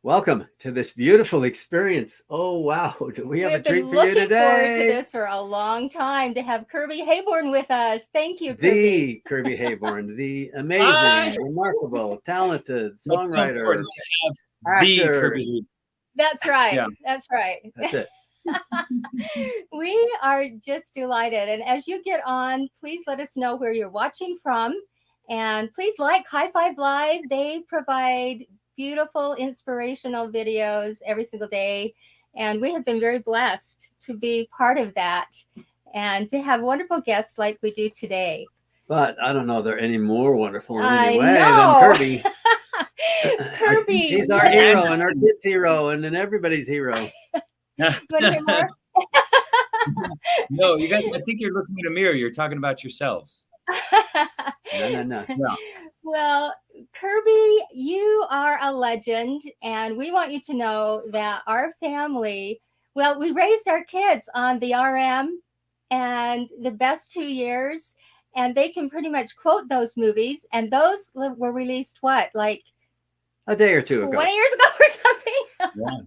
Welcome to this beautiful experience. Oh, wow. Do we have a We've treat been for you looking forward to today? this for a long time to have Kirby Heyborne with us. Thank you, Kirby. The Kirby Heyborne, the Hi. amazing, remarkable, talented That's so songwriter, important to have the actor. Kirby Lee. That's right. Yeah. That's right. That's it. We are just delighted. And as you get on, please let us know where you're watching from. And please like High Five Live. They provide beautiful, inspirational videos every single day. And we have been very blessed to be part of that and to have wonderful guests like we do today. But I don't know they're any more wonderful in I any way know. than Kirby. Kirby. He's our hero and our kid's hero and then everybody's hero. You want to hear more? No, you guys, I think you're looking in a mirror. You're talking about yourselves. No. Well, Kirby, you are a legend, and we want you to know that our family, well, we raised our kids on the RM and the best 2 years, and they can pretty much quote those movies, and those were released like A day or two ago. 20 years ago or something.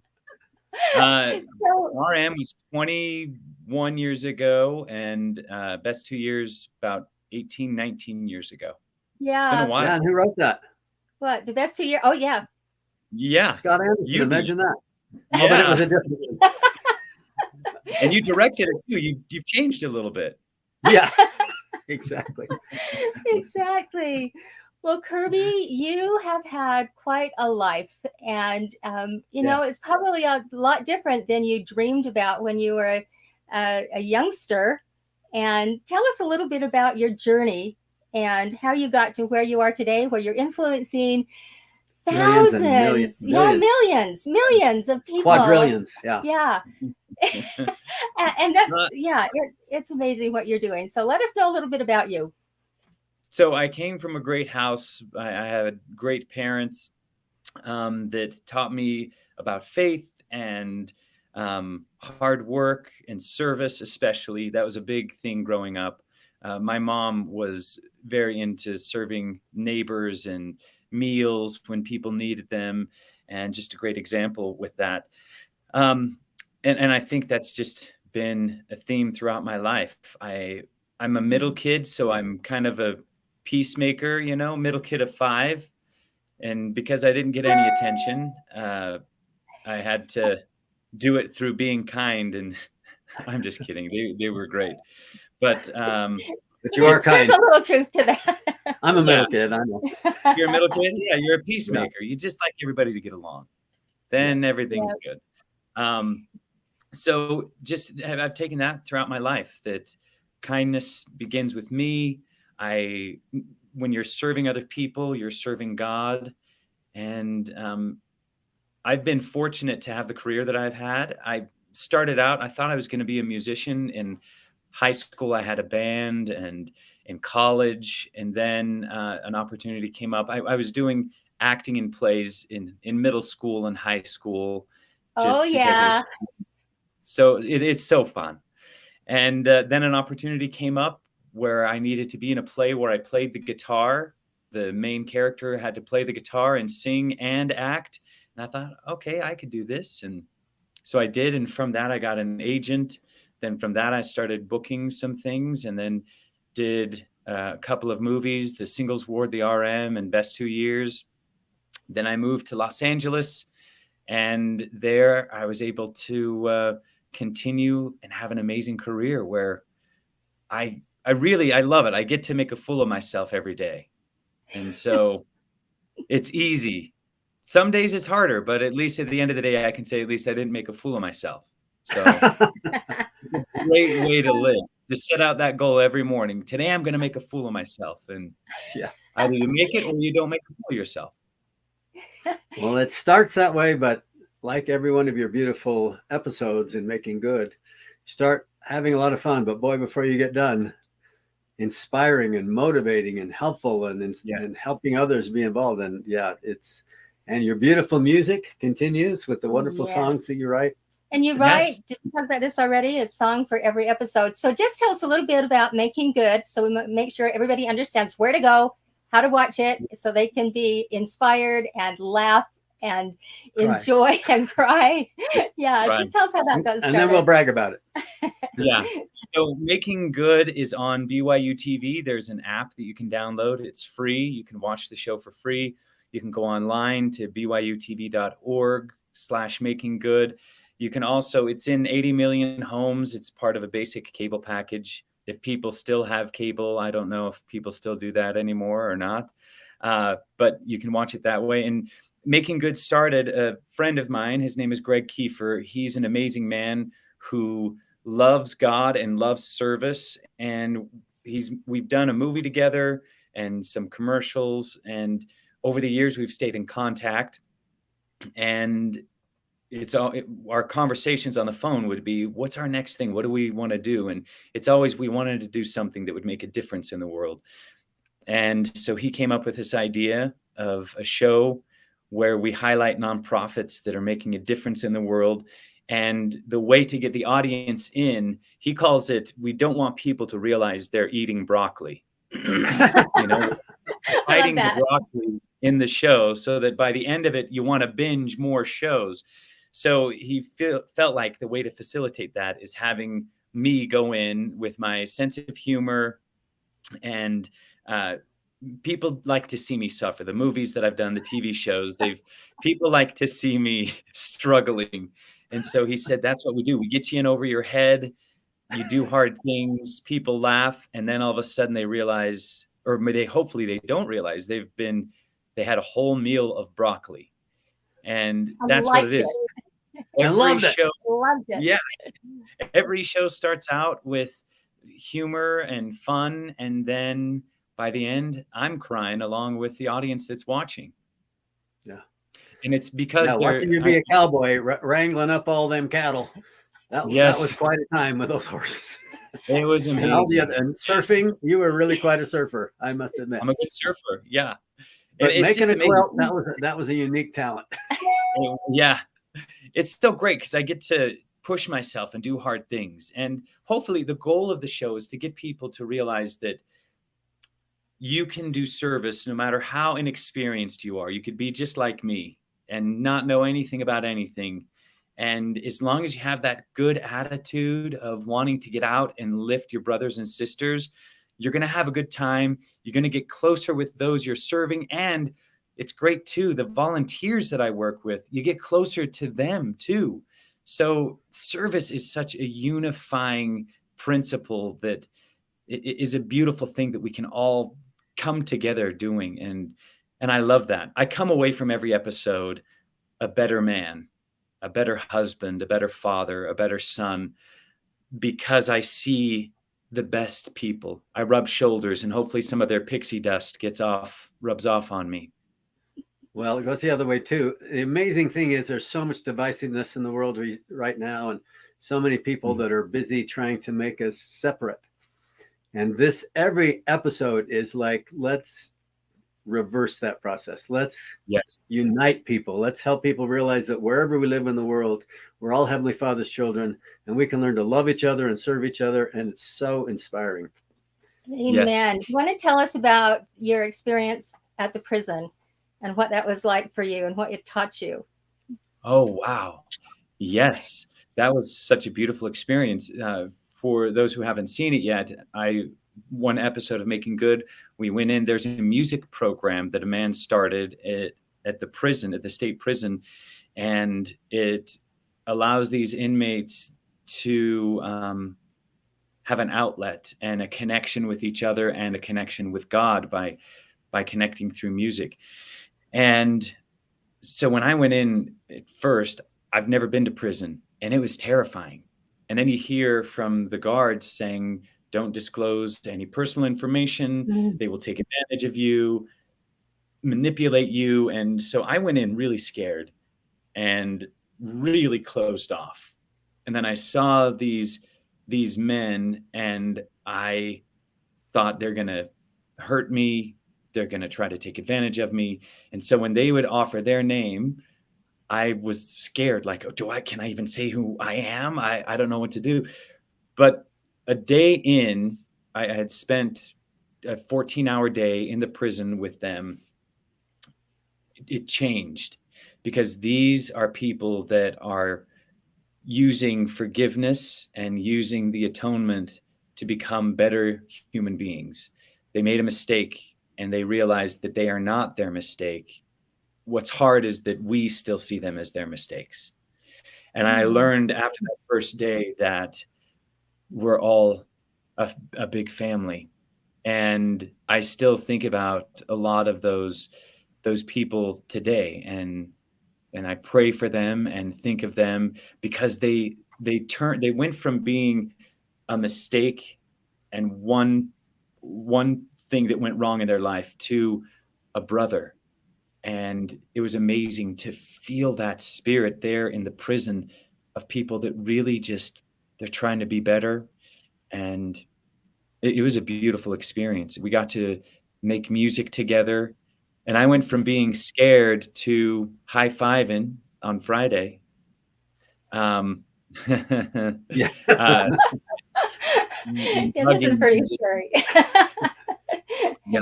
Yeah. So, RM was 21 years ago, and best 2 years about 18, 19 years ago. It's been yeah. a while. Yeah, and who wrote that? What, the best 2 years? Oh, yeah. Yeah. Scott Anderson. You Imagine that. Yeah. Oh, but it was a different one. And you directed it too. You've changed a little bit. Yeah, exactly. Exactly. Well, Kirby, you have had quite a life, and you know Yes. it's probably a lot different than you dreamed about when you were a youngster. And tell us a little bit about your journey and how you got to where you are today, where you're influencing Millions and thousands, millions of people. Quadrillions. Yeah. Yeah. And that's it's amazing what you're doing. So let us know a little bit about you. So I came from a great house. I had great parents that taught me about faith and hard work and service, especially. That was a big thing growing up. My mom was very into serving neighbors and meals when people needed them, and just a great example with that. And I think that's just been a theme throughout my life. I'm a middle kid, so I'm kind of a peacemaker, middle kid of 5. And because I didn't get any attention, I had to do it through being kind. And I'm just kidding. They were great. But you are kind. There's a little truth to that. I'm a middle kid. I know. You're a middle kid? Yeah, you're a peacemaker. You just like everybody to get along. Then everything's good. So just I've taken that throughout my life, that kindness begins with me. When you're serving other people, you're serving God. And I've been fortunate to have the career that I've had. I started out, I thought I was going to be a musician. In high school, I had a band, and in college, and then an opportunity came up. I was doing acting in plays in middle school and high school. Oh, yeah. So it is so fun. And then an opportunity came up where I needed to be in a play where I played the guitar. The main character had to play the guitar and sing and act. And I thought, okay, I could do this. And so I did. And from that, I got an agent. Then from that, I started booking some things, and then did a couple of movies, the Singles Ward, the RM, and Best 2 Years. Then I moved to Los Angeles, and there I was able to continue and have an amazing career where I love it. I get to make a fool of myself every day. And so it's easy. Some days it's harder, but at least at the end of the day, I can say, at least I didn't make a fool of myself. So great way to live. Just set out that goal every morning. Today, I'm going to make a fool of myself. And either you make it or you don't make a fool of yourself. Well, it starts that way, but like every one of your beautiful episodes in Making Good, start having a lot of fun. But boy, before you get done, inspiring and motivating and helpful and helping others be involved. And and your beautiful music continues with the wonderful songs that you write. And you write, did we talk about this already? A song for every episode. So just tell us a little bit about Making Good, so we make sure everybody understands where to go, how to watch it, so they can be inspired and laugh and Cry. enjoy and cry. Yeah, Right. just tell us how that got started. And then we'll brag about it. Yeah. So Making Good is on BYU TV. There's an app that you can download. It's free. You can watch the show for free. You can go online to byutv.org/making good. You can also, it's in 80 million homes. It's part of a basic cable package. If people still have cable, I don't know if people still do that anymore or not. But you can watch it that way. And Making Good started, a friend of mine, his name is Greg Kiefer. He's an amazing man who loves God and loves service. And we've done a movie together and some commercials. And over the years, we've stayed in contact. And our conversations on the phone would be, what's our next thing? What do we want to do? And it's always, we wanted to do something that would make a difference in the world. And so he came up with this idea of a show where we highlight nonprofits that are making a difference in the world. And the way to get the audience in, he calls it, we don't want people to realize they're eating broccoli. Hiding the broccoli in the show so that by the end of it, you want to binge more shows. So he felt like the way to facilitate that is having me go in with my sense of humor. And people like to see me suffer. The movies that I've done, the TV shows, people like to see me struggling. And so he said, that's what we do. We get you in over your head. You do hard things. People laugh. And then all of a sudden they realize, or hopefully they don't realize they had a whole meal of broccoli. And that's what it is. Loved it. Yeah. Every show starts out with humor and fun. And then by the end, I'm crying along with the audience that's watching. Yeah. And it's because watching you be a cowboy wrangling up all them cattle. That was quite a time with those horses. It was amazing. And surfing, you were really quite a surfer, I must admit. I'm a good surfer. Yeah. But making a quilt, that was a unique talent. Yeah. It's still great because I get to push myself and do hard things. And hopefully the goal of the show is to get people to realize that you can do service no matter how inexperienced you are. You could be just like me and not know anything about anything. And as long as you have that good attitude of wanting to get out and lift your brothers and sisters, you're going to have a good time. You're going to get closer with those you're serving. And it's great too, the volunteers that I work with, you get closer to them too. So service is such a unifying principle that it is a beautiful thing that we can all come together doing. And I love that. I come away from every episode a better man, a better husband, a better father, a better son, because I see the best people. I rub shoulders and hopefully some of their pixie dust rubs off on me. Well, it goes the other way too. The amazing thing is there's so much divisiveness in the world right now, and so many people that are busy trying to make us separate. And every episode is like, let's reverse that process. Let's unite people. Let's help people realize that wherever we live in the world, we're all Heavenly Father's children, and we can learn to love each other and serve each other. And it's so inspiring. Amen. Yes. You want to tell us about your experience at the prison and what that was like for you and what it taught you? Oh, wow. Yes. That was such a beautiful experience. For those who haven't seen it yet, one episode of Making Good, we went in, there's a music program that a man started at the prison, at the state prison, and it allows these inmates to have an outlet and a connection with each other and a connection with God by connecting through music. And so when I went in at first, I've never been to prison, and it was terrifying. And then you hear from the guards saying, don't disclose any personal information. Mm-hmm. They will take advantage of you, manipulate you. And so I went in really scared and really closed off. And then I saw these men, and I thought, they're going to hurt me. They're going to try to take advantage of me. And so when they would offer their name, I was scared, like, can I even say who I am? I don't know what to do. But a day in, I had spent a 14-hour day in the prison with them. It changed. because these are people that are using forgiveness and using the atonement to become better human beings. They made a mistake and they realized that they are not their mistake. What's hard is that we still see them as their mistakes. And I learned after that first day that we're all a big family. And I still think about a lot of those people today, and I pray for them and think of them, because they went from being a mistake and one thing that went wrong in their life to a brother. And it was amazing to feel that spirit there in the prison of people that really just, they're trying to be better. And it was a beautiful experience. We got to make music together. And I went from being scared to high-fiving on Friday. Yeah, this is pretty scary. Yeah.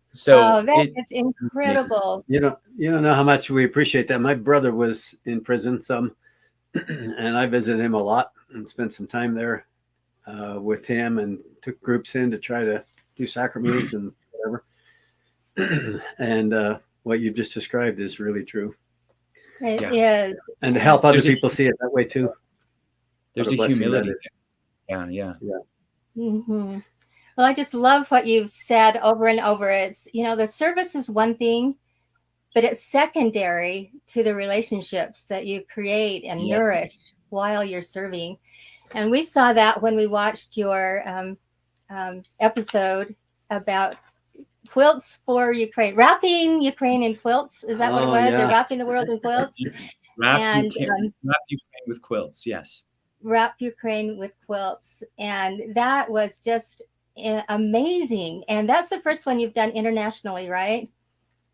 So it's incredible. You don't know how much we appreciate that. My brother was in prison some, and I visited him a lot and spent some time there with him, and took groups in to try to do sacraments and whatever. And what you've just described is really true. It is. And to help other people see it that way too. There's a humility there. Yeah. Mm-hmm. Well, I just love what you've said over and over. It's, the service is one thing, but it's secondary to the relationships that you create and nourish while you're serving. And we saw that when we watched your episode about quilts for Ukraine, wrapping Ukraine in quilts. Is that what it was? Yeah. They're wrapping the world in quilts. Wrap Ukraine with quilts. Yes. Wrap Ukraine with quilts. And that was just amazing. And that's the first one you've done internationally, right?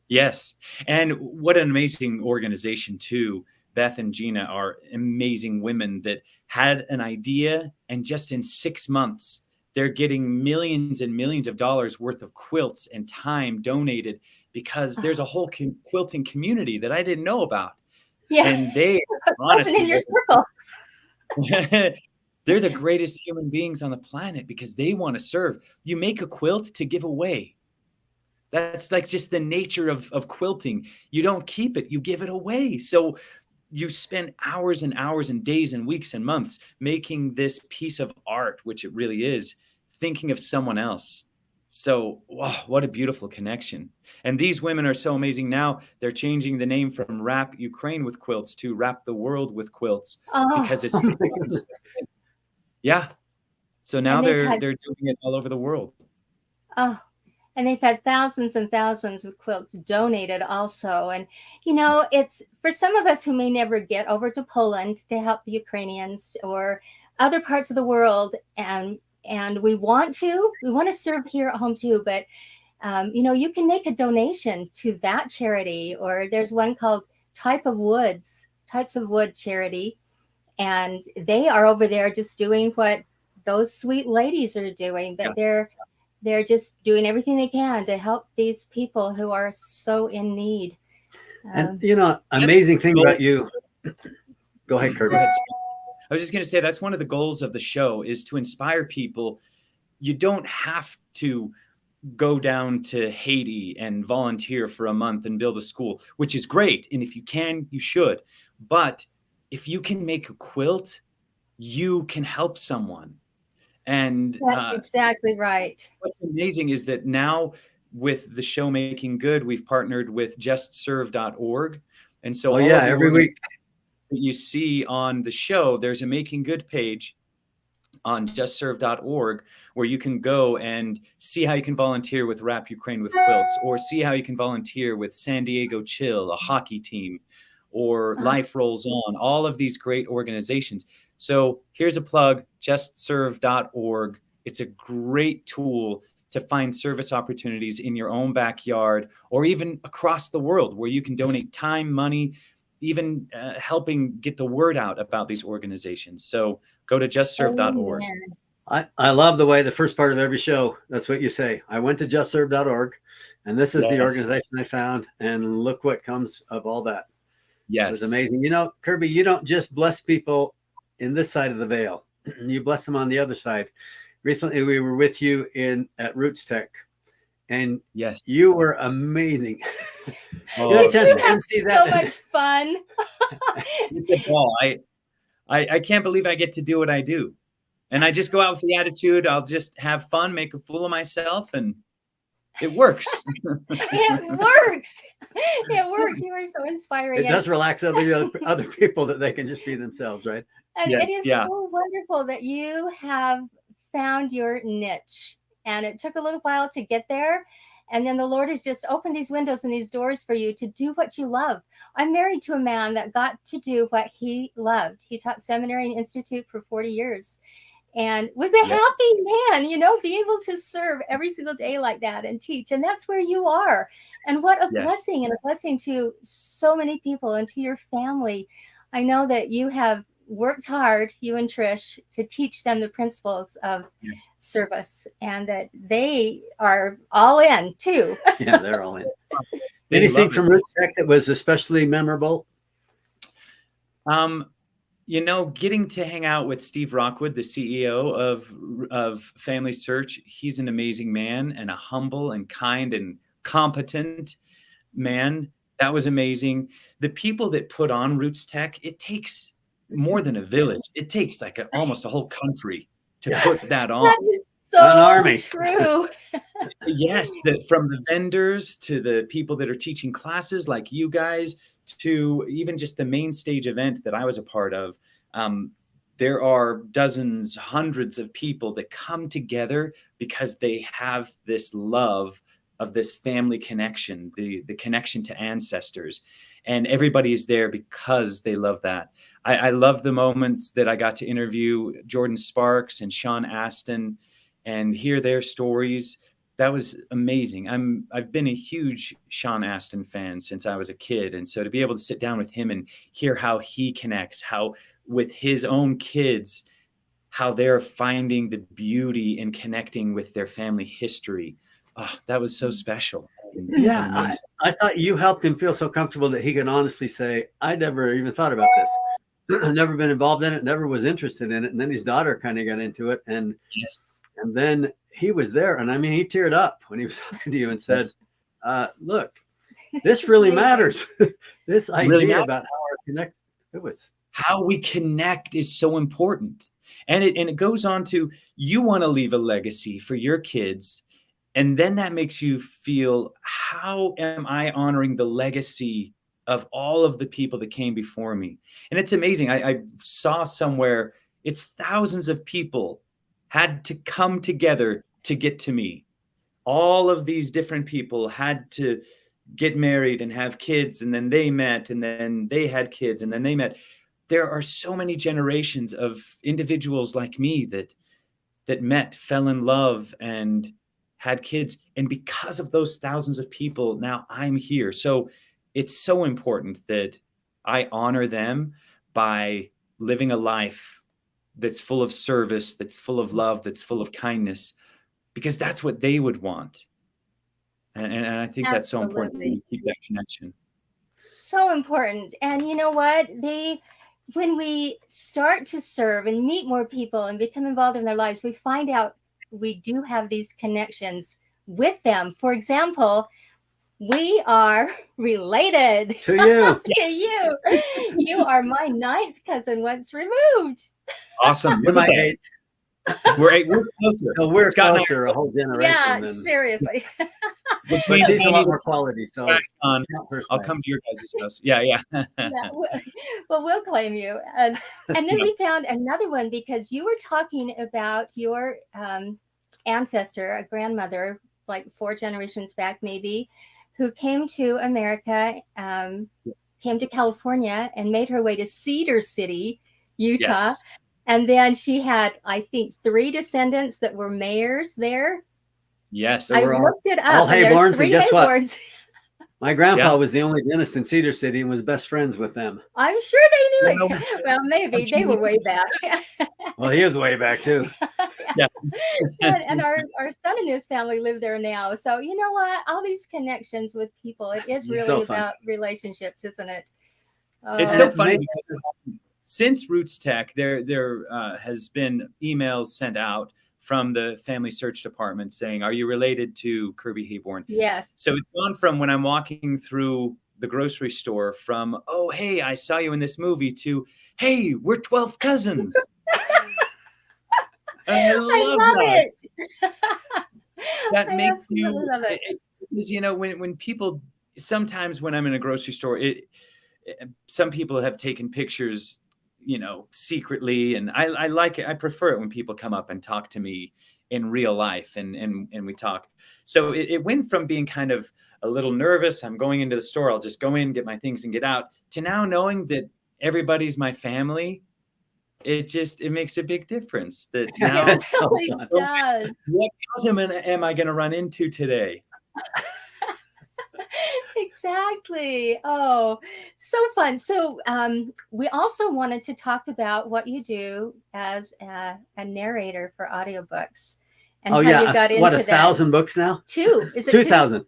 Yes. And what an amazing organization too. Beth and Gina are amazing women that had an idea, and just in 6 months, they're getting millions and millions of dollars worth of quilts and time donated, because there's a whole quilting community that I didn't know about. Yeah. And they honestly, in your circle. they're the greatest human beings on the planet, because they want to serve. You make a quilt to give away. That's like just the nature of quilting. You don't keep it, you give it away. So you spend hours and hours and days and weeks and months making this piece of art, which it really is, thinking of someone else. So, wow, what a beautiful connection. And these women are so amazing. Now they're changing the name from Wrap Ukraine with Quilts to Wrap the World with Quilts, because it's yeah. So now they're doing it all over the world. Oh, and they've had thousands and thousands of quilts donated also. And, it's for some of us who may never get over to Poland to help the Ukrainians or other parts of the world. And we want to serve here at home too. But, you can make a donation to that charity, or there's one called Types of Wood charity. And they are over there just doing what those sweet ladies are doing, but they're just doing everything they can to help these people who are so in need. And amazing thing about you. Go ahead, Kirby. I was just going to say, that's one of the goals of the show, is to inspire people. You don't have to go down to Haiti and volunteer for a month and build a school, which is great. And if you can, you should. But if you can make a quilt, you can help someone. And that's exactly right. What's amazing is that now with the show Making Good, we've partnered with justserve.org. And so every week that you see on the show, there's a Making Good page on justserve.org where you can go and see how you can volunteer with Wrap Ukraine with Quilts, or see how you can volunteer with San Diego Chill, a hockey team, or Life Rolls On, all of these great organizations. So here's a plug, justserve.org. It's a great tool to find service opportunities in your own backyard, or even across the world, where you can donate time, money, even helping get the word out about these organizations. So go to justserve.org. I love the way the first part of every show, that's what you say. I went to justserve.org, and this is the organization I found, and look what comes of all that. It was amazing. You know, Kirby, you don't just bless people in this side of the veil. You bless them on the other side. Recently, we were with you at Roots Tech, and Yes. you were amazing. Oh, Did you have so much fun? I can't believe I get to do what I do. And I just go out with the attitude, I'll just have fun, make a fool of myself, and it works. It works. It works. You are so inspiring. It does relax other people that they can just be themselves, right? And it is so wonderful that you have found your niche. And it took a little while to get there. And then the Lord has just opened these windows and these doors for you to do what you love. I'm married to a man that got to do what he loved. He taught seminary and institute for 40 years and was a happy man, you know, be able to serve every single day like that and teach. And that's where you are. And what a blessing, and a blessing to so many people and to your family. I know that you have worked hard, you and Trish, to teach them the principles of service, and that they are all in too. Yeah, they're all in. Anything from Roots Tech that was especially memorable? You know, getting to hang out with Steve Rockwood, the CEO of Family Search, he's an amazing man and a humble and kind and competent man. That was amazing. The people that put on Roots Tech, it takes more than a village. It takes like almost a whole country to put that on. That is so an army. True. Yes, from the vendors to the people that are teaching classes like you guys, to even just the main stage event that I was a part of. There are dozens, hundreds of people that come together because they have this love of this family connection, the connection to ancestors. And everybody's there because they love that. I love the moments that I got to interview Jordan Sparks and Sean Astin and hear their stories. That was amazing. I've been a huge Sean Astin fan since I was a kid. And so to be able to sit down with him and hear how he connects, how with his own kids, how they're finding the beauty in connecting with their family history. Oh, that was so special. Yeah, I thought you helped him feel so comfortable that he could honestly say, I never even thought about this. Never been involved in it, never was interested in it. And then his daughter kind of got into it. And then he was there. And I mean, he teared up when he was talking to you and said, look, this really matters. This idea really about how we connect is so important. And it goes on to, you want to leave a legacy for your kids. And then that makes you feel, how am I honoring the legacy of all of the people that came before me? And it's amazing. I saw somewhere it's thousands of people had to come together to get to me. All of these different people had to get married and have kids, and then they met, and then they had kids, and then they met. There are so many generations of individuals like me that met, fell in love, and had kids. And because of those thousands of people, now I'm here. So it's so important that I honor them by living a life that's full of service, that's full of love, that's full of kindness, because that's what they would want. And I think that's so important to keep that connection. So important. And you know what? When we start to serve and meet more people and become involved in their lives, we find out we do have these connections with them. For example, we are related to you. To you. You are my 9th cousin once removed. Awesome. You're my 8th. We're closer. So we're closer a whole generation. Yeah, seriously. Which means she's a lot more quality. So I'll come to your guys' house. Yeah. Well, we'll claim you. And then we found another one, because you were talking about your ancestor, a grandmother, like 4 generations back maybe, who came to America, came to California and made her way to Cedar City, Utah. Yes. And then she had, I think, 3 descendants that were mayors there. Yes. I looked it up. All Heybornes, and guess Heybornes. What? My grandpa was the only dentist in Cedar City and was best friends with them. I'm sure they knew it. Well, maybe. They were way back. Well, he was way back, too. Yeah. and our son and his family live there now. So, you know what? All these connections with people, it is really about relationships, isn't it? It's Oh, so it funny makes because since Roots Tech, there has been emails sent out from the Family Search Department saying, "Are you related to Kirby Heyborne?" yes. So it's gone from when I'm walking through the grocery store from, "Oh, hey, I saw you in this movie," to, "Hey, we're 12 cousins." And I I love love that. it. That I makes absolutely you, love it. because when people, sometimes when I'm in a grocery store, some people have taken pictures, secretly, and I like it. I prefer it when people come up and talk to me in real life, and we talk. So it went from being kind of a little nervous. I'm going into the store. I'll just go in, get my things, and get out. To now knowing that everybody's my family, it makes a big difference. That now, It it's so really fun. does. what cousin am I going to run into today? Exactly. Oh, so fun. So, we also wanted to talk about what you do as a narrator for audiobooks and Oh how yeah, you got what, into that. 1,000 books now? Two. Is it 2,000,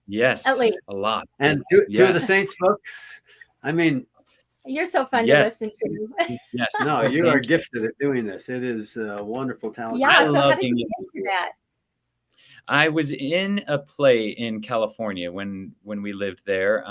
Yes, At least. a lot. and two of the Yeah. Saints books. I mean, You're so fun to Yes. listen to. Yes. no, Well, you are thank you. gifted at doing this. It is a wonderful talent. Yeah. I So, how love did being you able to get do into it. that? I was in a play in California when we lived there.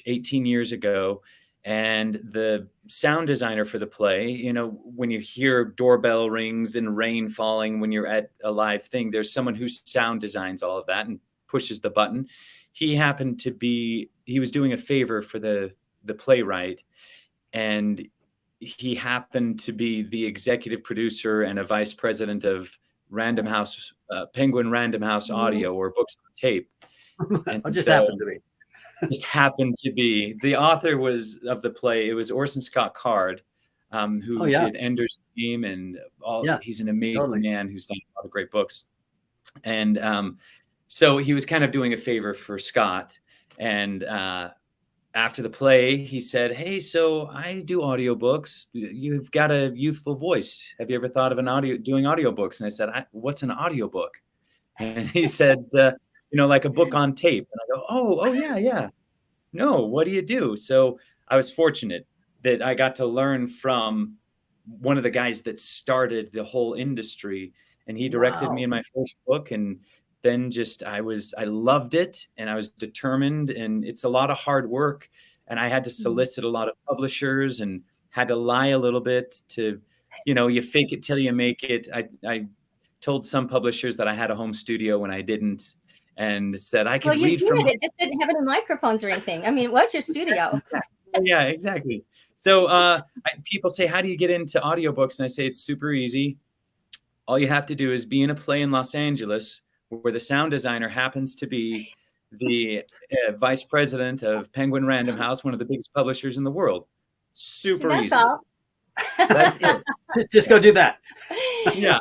18 years ago. And the sound designer for the play, when you hear doorbell rings and rain falling when you're at a live thing, there's someone who sound designs all of that and pushes the button. He was doing a favor for the playwright, and he happened to be the executive producer and a vice president of Random House, Penguin Random House Mhm. Audio, or Books on Tape. And It just so happened to me. just happened to be the author of the play. It was Orson Scott Card, Oh who yeah, did Ender's Game and all. yeah, He's an amazing totally. man who's done a lot of great books. And so he was kind of doing a favor for Scott. And after the play, he said, "Hey, so I do audiobooks. You've got a youthful voice. Have you ever thought of doing audiobooks?" And I said, "What's an audiobook?" And he said, like a book on tape. And I go, "Oh, yeah, yeah. No, what do you do?" So I was fortunate that I got to learn from one of the guys that started the whole industry, and he directed me Wow. in my first book. And then I loved it, and I was determined, and it's a lot of hard work. And I had to Mhm. solicit a lot of publishers and had to lie a little bit to, you fake it till you make it. I told some publishers that I had a home studio when I didn't, and said I Well, could you read from did. It just didn't have any microphones or anything. I mean, it was your studio. yeah, exactly. So people say, "How do you get into audiobooks?" And I say, it's super easy. All you have to do is be in a play in Los Angeles where the sound designer happens to be the vice president of Penguin Random House, one of the biggest publishers in the world. See, Super that's easy. all. That's it. Just go do that. Yeah.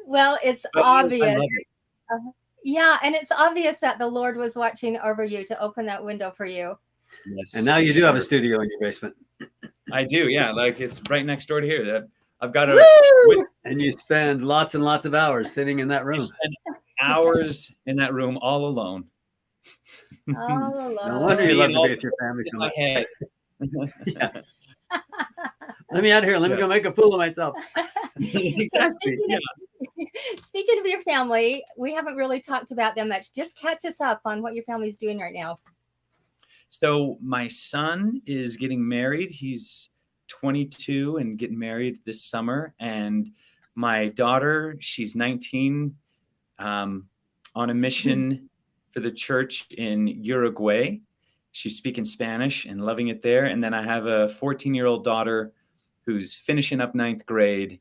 Well, it's But I obvious. love it. Uh, Yeah, and it's obvious that the Lord was watching over you to open that window for you. Yes, And now for you do have a sure. studio in your basement, I do. Yeah. Like it's right next door to here. I've got a Woo! and you spend lots and lots of hours sitting in that I room. spend hours in that room all alone. All No wonder alone. you love Being to all be with your family in so my much. head. Yeah. Let me out of here. Let me Yeah. go make a fool of myself. So Exactly. Yeah. speaking of your family, we haven't really talked about them much. Just catch us up on what your family's doing right now. So my son is getting married. He's 22 and getting married this summer. And my daughter, she's 19, on a mission for the church in Uruguay. She's speaking Spanish and loving it there. And then I have a 14-year-old daughter who's finishing up ninth grade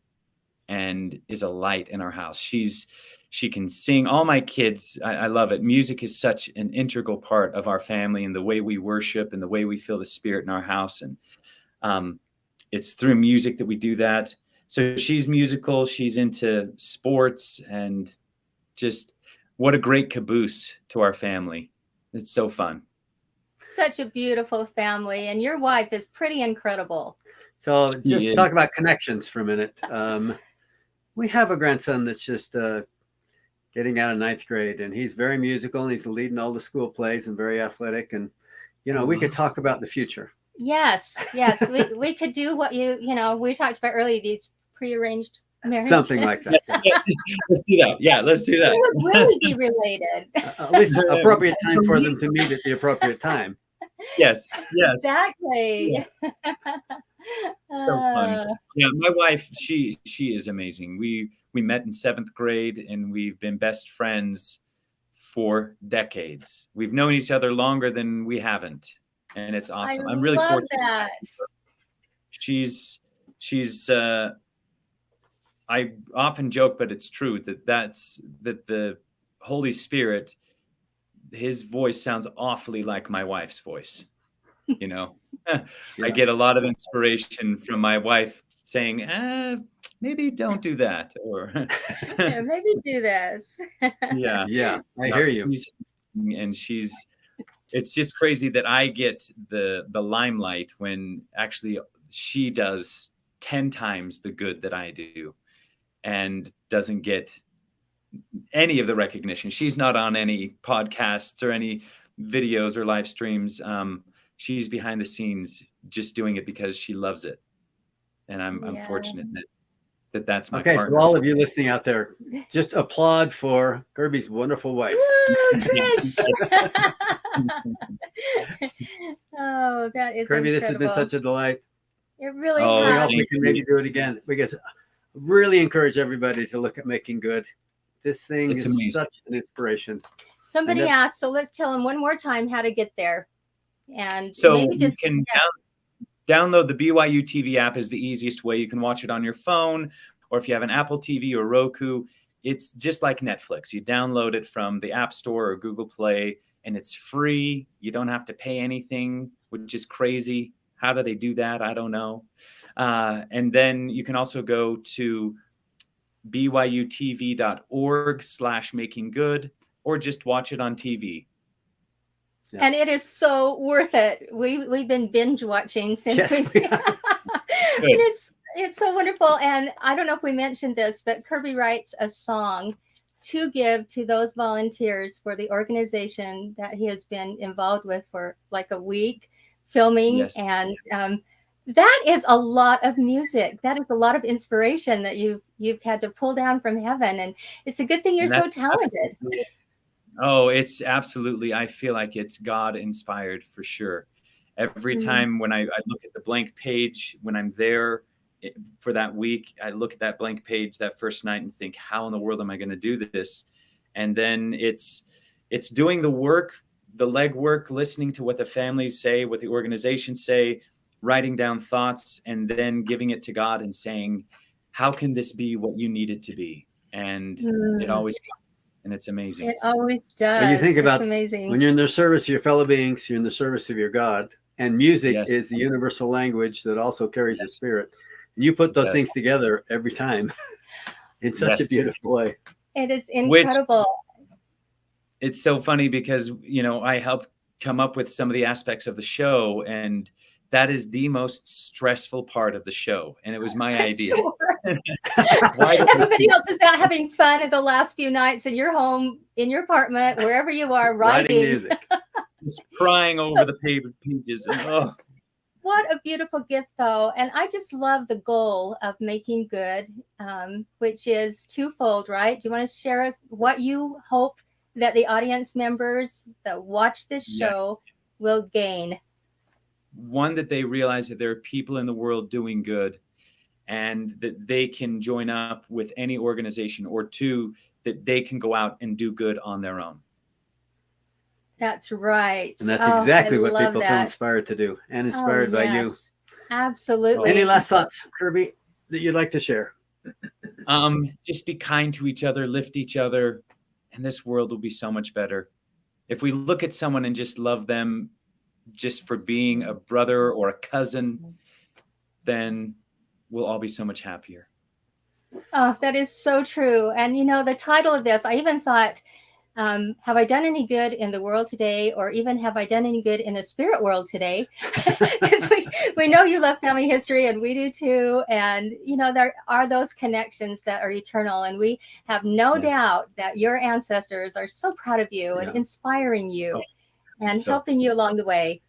and is a light in our house. She can sing. All my kids, I love it. Music is such an integral part of our family and the way we worship and the way we feel the spirit in our house. And it's through music that we do that. So she's musical. She's into sports, and just what a great caboose to our family. It's so fun. Such a beautiful family, and your wife is pretty incredible. So He just talk is. about connections for a minute. We have a grandson that's just getting out of ninth grade, and he's very musical, and he's leading all the school plays and very athletic. And we could talk about the future. Yes, we could do what we talked about earlier, these prearranged marriages. Something like that. Yes, let's do that. Yeah, let's do that. They would really be related. At least appropriate time for them to meet at the appropriate time. Yes. Exactly. Yeah. So fun. Yeah, my wife, she is amazing. We met in 7th grade, and we've been best friends for decades. We've known each other longer than we haven't, and it's awesome. I'm really fortunate. That. She's I often joke, but it's true that the Holy Spirit, his voice sounds awfully like my wife's voice. I get a lot of inspiration from my wife saying, maybe don't do that, or maybe do this. Yeah, I hear you. And it's just crazy that I get the limelight when actually she does 10 times the good that I do and doesn't get any of the recognition. She's not on any podcasts or any videos or live streams. She's behind the scenes just doing it because she loves it. And I'm fortunate that that's my partner. So all of you listening out there, just applaud for Kirby's wonderful wife. Woo, Trish! Oh, that is Kirby, incredible. this has been such a delight. It really We has. hope we can maybe do it again. Because really encourage everybody to look at Making Good. This thing is amazing. Such an inspiration. Somebody asked, so let's tell them one more time how to get there. And so maybe you can download the BYU TV app is the easiest way. You can watch it on your phone, or if you have an Apple TV or Roku, it's just like Netflix. You download it from the App Store or Google Play, and it's free. You don't have to pay anything, which is crazy. How do they do that? I don't know. And then you can also go to byutv.org/makinggood, or just watch it on TV. Yeah. And it is so worth it. We've been binge watching since and it's so wonderful. And I don't know if we mentioned this, but Kirby writes a song to give to those volunteers for the organization that he has been involved with for like a week filming. Yes. And that is a lot of music. That is a lot of inspiration that you've had to pull down from heaven. And it's a good thing you're so talented. Oh, it's absolutely. I feel like it's God inspired for sure. Every time when I look at the blank page, when I'm there for that week, I look at that blank page that first night and think, how in the world am I going to do this? And then it's doing the work, the legwork, listening to what the families say, what the organizations say, writing down thoughts, and then giving it to God and saying, how can this be what you need it to be? And it always comes. And it's amazing. It always does. When you think about amazing. When you're in the service of your fellow beings, you're in the service of your God. And music is the universal language that also carries the Spirit. And you put those things together every time in such a beautiful way. It is incredible. It's so funny because, I helped come up with some of the aspects of the show, and that is the most stressful part of the show. And it was my idea. Sure. Everybody else is out having fun at the last few nights, and you're home in your apartment, wherever you are, writing music. Just crying over the pages. And, What a beautiful gift, though. And I just love the goal of Making Good, which is twofold, right? Do you want to share us what you hope that the audience members that watch this show will gain? One, that they realize that there are people in the world doing good, and that they can join up with any organization, or two, that they can go out and do good on their own. That's right. And that's exactly what people feel inspired to do, and inspired by you. Absolutely. Any last thoughts, Kirby, that you'd like to share? Just be kind to each other, lift each other, and this world will be so much better. If we look at someone and just love them just for being a brother or a cousin, then we'll all be so much happier. Oh, that is so true. And the title of this, I even thought, have I done any good in the world today, or even have I done any good in the spirit world today? Because we know you love family history, and we do too. And, there are those connections that are eternal. And we have no doubt that your ancestors are so proud of you and inspiring you and helping you along the way.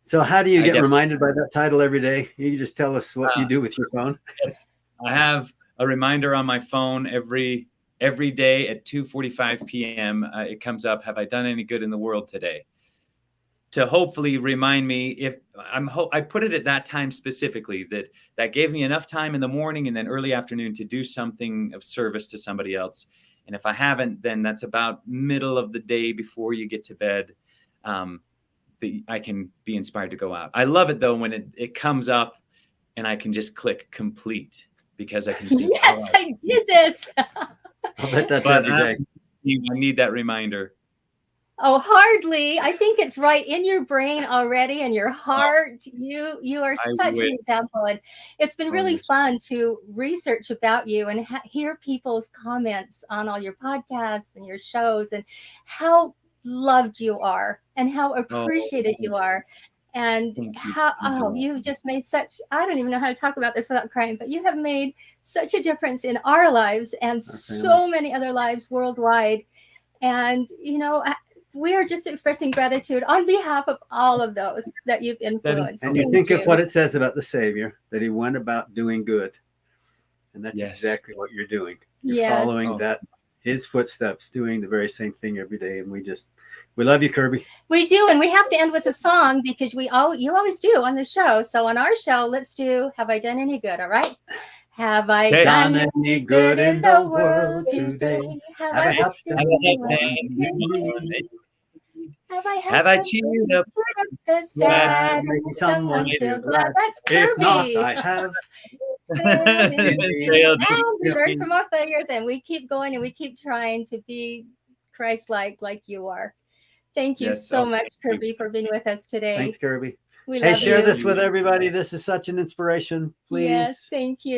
So how do you I get def- reminded by that title every day? You can just tell us what you Uh, do with your phone. Yes, I have a reminder on my phone every day at 2:45 p.m. It comes up, have I done any good in the world today? To hopefully remind me if I put it at that time specifically, that gave me enough time in the morning and then early afternoon to do something of service to somebody else. And if I haven't, then that's about middle of the day before you get to bed. I can be inspired to go out. I love it though when it comes up and I can just click complete because I can think, Yes, oh, I did this. I'll bet that's but every day. I need that reminder. Oh, hardly. I think it's right in your brain already and your heart. You are I such an wish. example. And it's been really fun to research about you and hear people's comments on all your podcasts and your shows and how loved you are and how appreciated you are. And how, you just made such, I don't even know how to talk about this without crying, but you have made such a difference in our lives and so many other lives worldwide. And, we are just expressing gratitude on behalf of all of those that you've influenced. And you think of what it says about the Savior, that he went about doing good. And that's exactly what you're doing. You're following his footsteps, doing the very same thing every day. And we love you, Kirby. We do. And we have to end with a song because you always do on the show. So on our show, let's do Have I Done Any Good? All right. Have I done any good in the world today? Have I helped anyone? Have I cheered up the sad? Maybe someone feel glad. That's Kirby. If not, I have. And we learn from our failures and we keep going and we keep trying to be Christ-like like you are. Thank you so much, Kirby, for being with us today. Thanks, Kirby. We love share you. this with everybody. This is such an inspiration. Please. Yes, thank you.